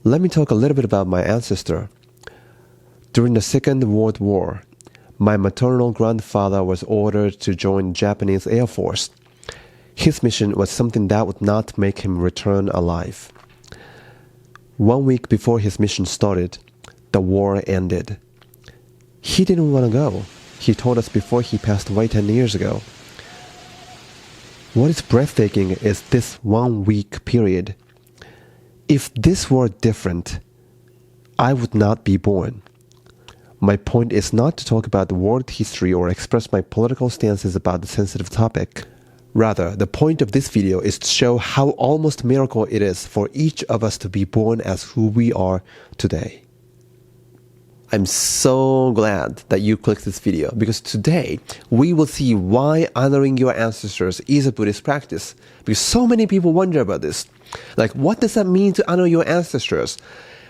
Let me talk a little bit about my ancestor. During the Second World War, my maternal grandfather was ordered to join the Japanese Air Force. His mission was something that would not make him return alive. 1 week before his mission started, the war ended. He didn't want to go. He told us before he passed away 10 years ago. What is breathtaking is this 1 week period. If this were different, I would not be born. My point is not to talk about the world history or express my political stances about the sensitive topic. Rather, the point of this video is to show how almost a miracle it is for each of us to be born as who we are today. I'm so glad that you clicked this video because today we will see why honoring your ancestors is a Buddhist practice. Because so many people wonder about this. Like, what does that mean to honor your ancestors?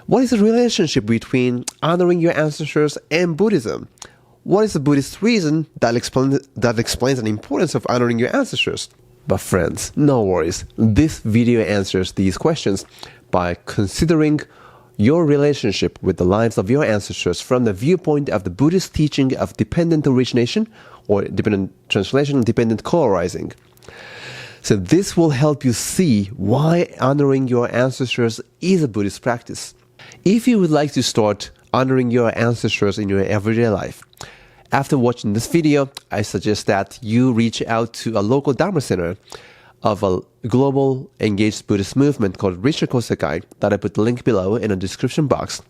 What is the relationship between honoring your ancestors and Buddhism? What is the Buddhist reason that explains the importance of honoring your ancestors? But friends, no worries. This video answers these questions by considering your relationship with the lives of your ancestors from the viewpoint of the Buddhist teaching of dependent origination, or dependent translation, dependent co-arising. So this will help you see why honoring your ancestors is a Buddhist practice. If you would like to start honoring your ancestors in your everyday life, after watching this video, I suggest that you reach out to a local Dharma center of a global engaged Buddhist movement called kosei-kai that I put the link below in the description box.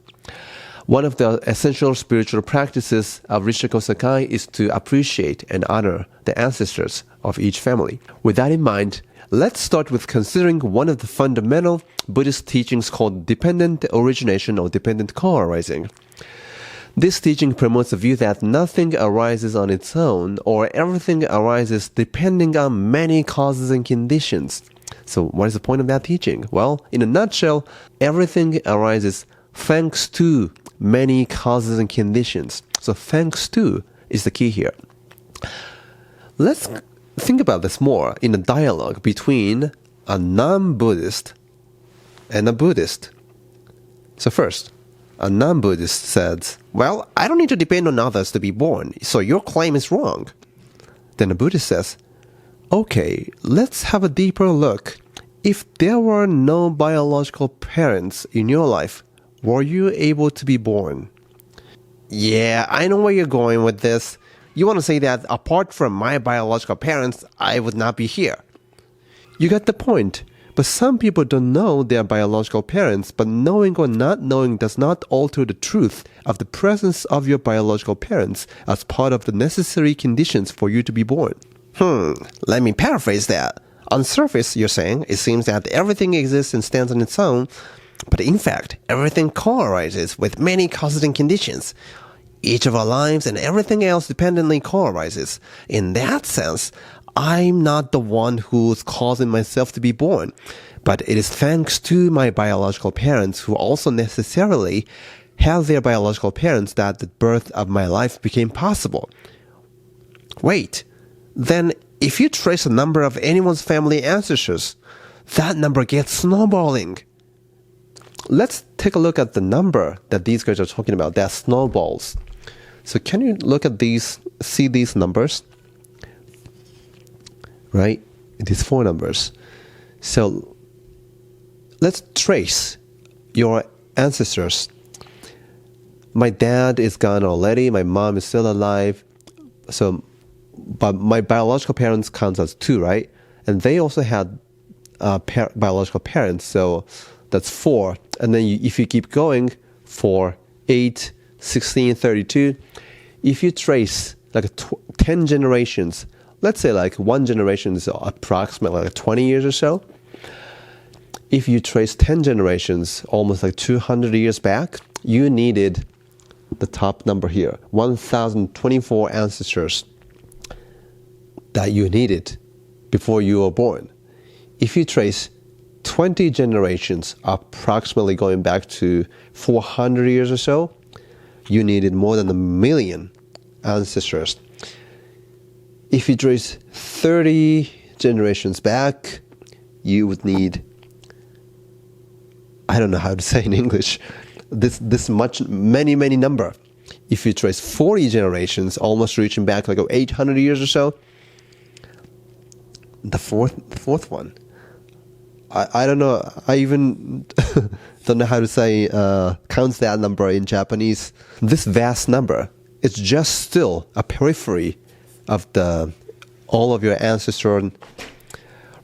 One of the essential spiritual practices of kosei-kai is to appreciate and honor the ancestors of each family. With that in mind, let's start with considering one of the fundamental Buddhist teachings called dependent origination or dependent co-arising. This teaching promotes the view that nothing arises on its own, or everything arises depending on many causes and conditions. So what is the point of that teaching? Well, in a nutshell, everything arises thanks to many causes and conditions. So thanks to is the key here. Let's think about this more in a dialogue between a non-Buddhist and a Buddhist. So first, a non-Buddhist says, well, I don't need to depend on others to be born, so your claim is wrong. Then a Buddhist says, okay, let's have a deeper look. If there were no biological parents in your life, were you able to be born? Yeah, I know where you're going with this. You want to say that apart from my biological parents, I would not be here. You got the point. But some people don't know their biological parents, but knowing or not knowing does not alter the truth of the presence of your biological parents as part of the necessary conditions for you to be born. Let me paraphrase that. On surface, you're saying, it seems that everything exists and stands on its own, but in fact, everything co-arises with many causes and conditions. Each of our lives and everything else dependently co-arises. In that sense, I'm not the one who's causing myself to be born, but it is thanks to my biological parents who also necessarily have their biological parents that the birth of my life became possible. Wait, then if you trace the number of anyone's family ancestors, that number gets snowballing. Let's take a look at the number that these guys are talking about, that's snowballs. So can you look at these, see these numbers? Right? These 4 numbers. So let's trace your ancestors. My dad is gone already. My mom is still alive. So, but my biological parents count as 2, right? And they also had biological parents. So that's 4. And then if you keep going, 4, 8, 16, 32. If you trace like 10 generations, let's say like one generation is approximately like 20 years or so. If you trace 10 generations, almost like 200 years back, you needed the top number here, 1,024 ancestors that you needed before you were born. If you trace 20 generations, approximately going back to 400 years or so, you needed more than 1 million ancestors. If you trace 30 generations back, you would need I don't know how to say in English, many number. If you trace 40 generations, almost reaching back like 800 years or so, the fourth one, I don't know. I even don't know how to say counts that number in Japanese. This vast number is just still a periphery of all of your ancestral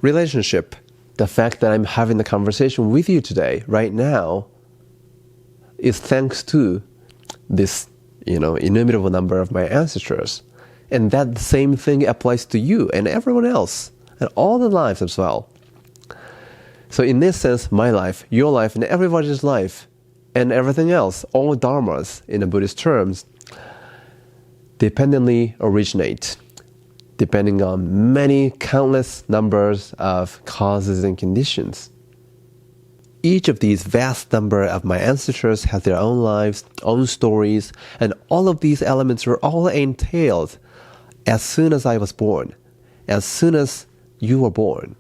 relationship. The fact that I'm having the conversation with you today, right now, is thanks to this, innumerable number of my ancestors. And that same thing applies to you and everyone else, and all the lives as well. So in this sense, my life, your life, and everybody's life, and everything else, all dharmas in the Buddhist terms, dependently originate, depending on many countless numbers of causes and conditions. Each of these vast number of my ancestors has their own lives, own stories, and all of these elements were all entailed as soon as I was born, as soon as you were born.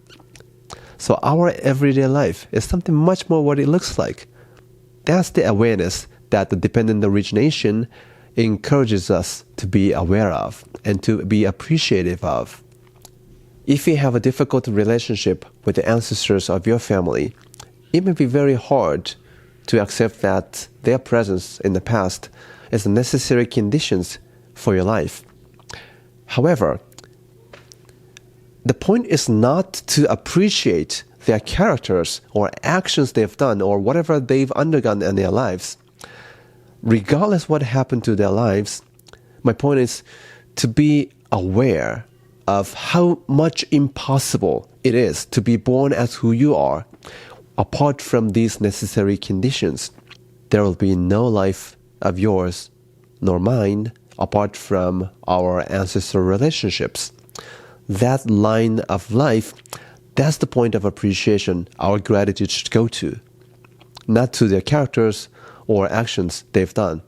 So our everyday life is something much more what it looks like. That's the awareness that the dependent origination encourages us to be aware of and to be appreciative of. If you have a difficult relationship with the ancestors of your family, it may be very hard to accept that their presence in the past is the necessary conditions for your life. However, the point is not to appreciate their characters or actions they've done or whatever they've undergone in their lives. Regardless what happened to their lives, my point is to be aware of how much impossible it is to be born as who you are. Apart from these necessary conditions, there will be no life of yours nor mine apart from our ancestral relationships. That line of life, that's the point of appreciation our gratitude should go to, not to their characters or actions they've done.